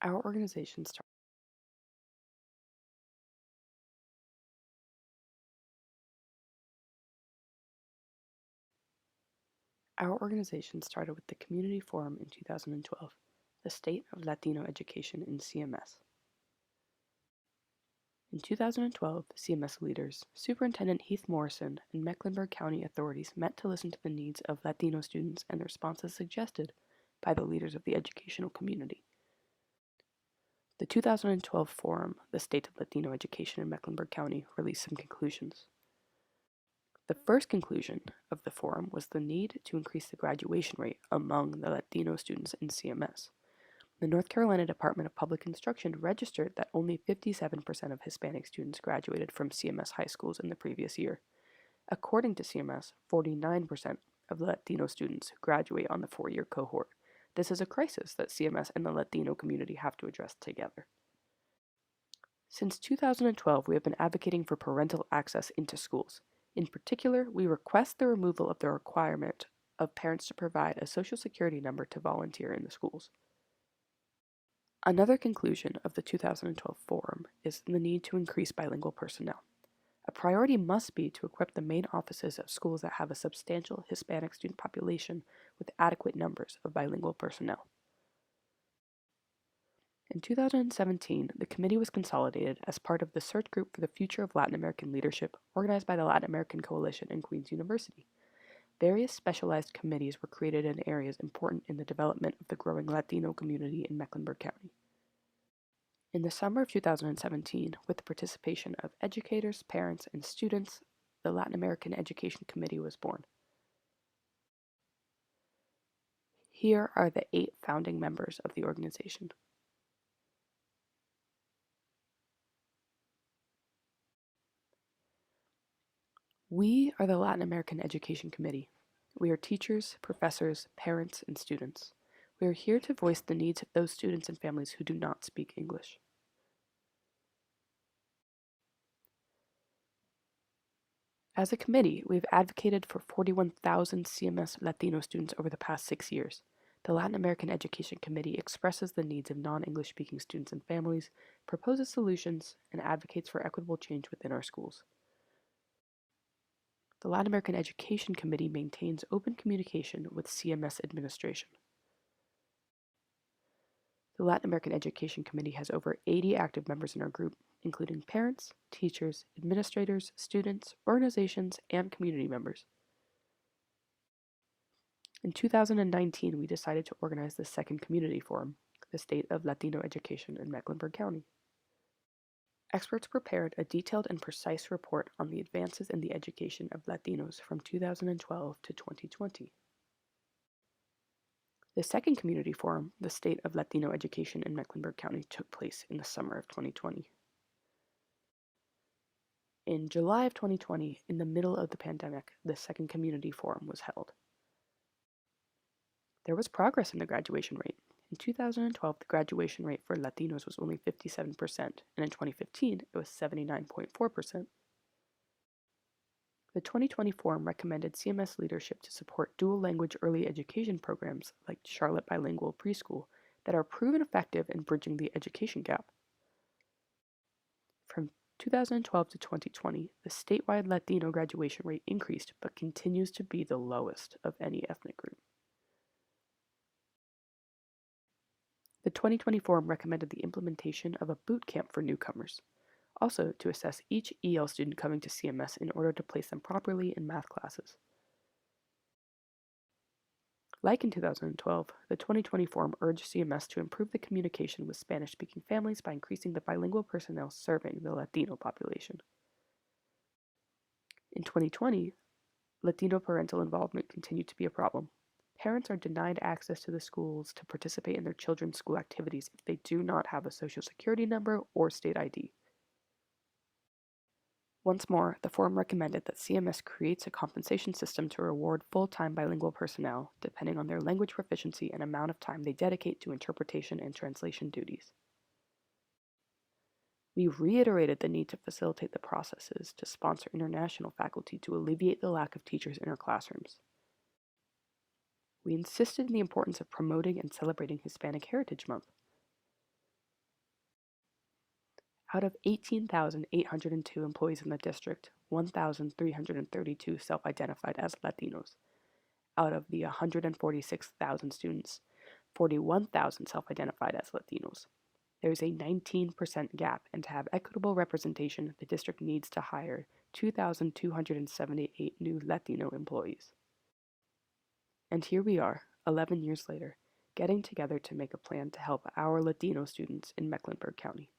Our organization started with the Community Forum in 2012, the State of Latino Education in CMS. In 2012, CMS leaders, Superintendent Heath Morrison, and Mecklenburg County authorities met to listen to the needs of Latino students and the responses suggested by the leaders of the educational community. The 2012 Forum, the State of Latino Education in Mecklenburg County, released some conclusions. The first conclusion of the forum was the need to increase the graduation rate among the Latino students in CMS. The North Carolina Department of Public Instruction registered that only 57% of Hispanic students graduated from CMS high schools in the previous year. According to CMS, 49% of Latino students graduate on the 4-year cohort. This is a crisis that CMS and the Latino community have to address together. Since 2012, we have been advocating for parental access into schools. In particular, we request the removal of the requirement of parents to provide a Social Security number to volunteer in the schools. Another conclusion of the 2012 Forum is the need to increase bilingual personnel. A priority must be to equip the main offices of schools that have a substantial Hispanic student population with adequate numbers of bilingual personnel. In 2017, the committee was consolidated as part of the Search Group for the Future of Latin American Leadership, organized by the Latin American Coalition and Queen's University. Various specialized committees were created in areas important in the development of the growing Latino community in Mecklenburg County. In the summer of 2017, with the participation of educators, parents, and students, the Latin American Education Committee was born. Here are the 8 founding members of the organization. We are the Latin American Education Committee. We are teachers, professors, parents, and students. We are here to voice the needs of those students and families who do not speak English. As a committee, we've advocated for 41,000 CMS Latino students over the past 6 years. The Latin American Education Committee expresses the needs of non-English speaking students and families, proposes solutions, and advocates for equitable change within our schools. The Latin American Education Committee maintains open communication with CMS administration. The Latin American Education Committee has over 80 active members in our group, including parents, teachers, administrators, students, organizations, and community members. In 2019, we decided to organize the second community forum, the State of Latino Education in Mecklenburg County. Experts prepared a detailed and precise report on the advances in the education of Latinos from 2012 to 2020. The second community forum, the State of Latino Education in Mecklenburg County, took place in the summer of 2020. In July of 2020, in the middle of the pandemic, the second community forum was held. There was progress in the graduation rate. In 2012, the graduation rate for Latinos was only 57%, and in 2015, it was 79.4%. The 2020 Forum recommended CMS leadership to support dual-language early education programs like Charlotte Bilingual Preschool that are proven effective in bridging the education gap. From 2012 to 2020, the statewide Latino graduation rate increased but continues to be the lowest of any ethnic group. The 2020 Forum recommended the implementation of a boot camp for newcomers, also to assess each EL student coming to CMS in order to place them properly in math classes. Like in 2012, the 2020 Forum urged CMS to improve the communication with Spanish-speaking families by increasing the bilingual personnel serving the Latino population. In 2020, Latino parental involvement continued to be a problem. Parents are denied access to the schools to participate in their children's school activities if they do not have a Social Security number or state ID. Once more, the forum recommended that CMS creates a compensation system to reward full-time bilingual personnel, depending on their language proficiency and amount of time they dedicate to interpretation and translation duties. We reiterated the need to facilitate the processes to sponsor international faculty to alleviate the lack of teachers in our classrooms. We insisted on the importance of promoting and celebrating Hispanic Heritage Month. Out of 18,802 employees in the district, 1,332 self-identified as Latinos. Out of the 146,000 students, 41,000 self-identified as Latinos. There is a 19% gap, and to have equitable representation, the district needs to hire 2,278 new Latino employees. And here we are, 11 years later, getting together to make a plan to help our Latino students in Mecklenburg County.